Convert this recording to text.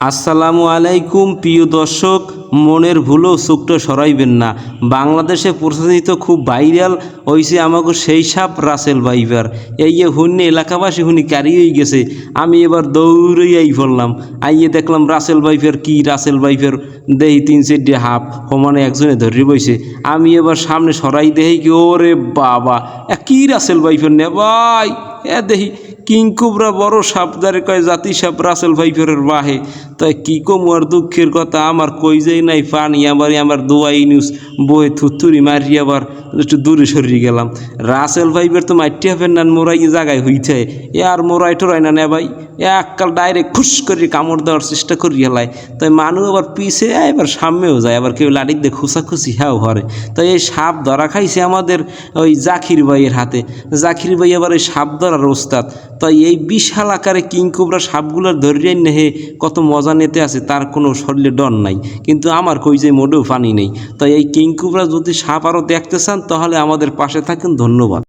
আসসালামু আলাইকুম প্রিয় দর্শক, মনের ভুলেও চোখটা সরাইবেন না। বাংলাদেশে প্রচারিত খুব ভাইরাল হয়েছে আমাকে সেই সাপ রাসেল ভাইপার। এই হুন্নে এলাকাবাসী হুনি ক্যারি হয়ে গেছে। আমি এবার দৌড়েই পড়লাম, আইয়ে দেখলাম রাসেল ভাইপার কি রাসেল ভাইপার দেহি 3-4 হাফ সমানে একজনে ধরে বইছে। আমি এবার সামনে সরাই দেহি কি ওরে বাবা, কি রাসেল ভাইপার নে ভাই, দেখি কিংকুবরা বড় সাপ দারে কয় জাতি সাপ রাসেল ভাইপারের বাহে। তাই কি কম আর দুঃখের কথা, আমার কই যাই নাই পানি আমার দোয়াই নিউজ বয়ে থুতুরি মারি আবার একটু দূরে সরিয়ে গেলাম। রাসেল ভাইপার তো মাইটি হবেন না, মোরাই জায়গায় হইছে এ আর মোরাই টোরাই না ভাই, এককাল ডাইরেক্ট খুশ করে কামড় দেওয়ার চেষ্টা করি হেলায়। তাই মানুষ আবার পিছে এবার সামনেও যায়, আবার কেউ লাড়ি দিয়ে খুশাখুশি হ্যাও ঘরে। তাই এই সাপ ধরা খাইছে আমাদের ওই জাকির ভাইয়ের হাতে। জাকির ভাই আবার এই সাপ ধরার ওস্তাদ। তাই এই বিশাল আকারে কিংকোবরা সাপগুলোর ধরিয়ে নেহে কত মজা নিতে আছে, তার কোনো শরীরে ডর নাই। কিন্তু আমার কই যে মোটেও পানি নেই। তাই এই কিংকোবরা যদি সাপ আরও দেখতে চান তাহলে আমাদের পাশে থাকেন। ধন্যবাদ।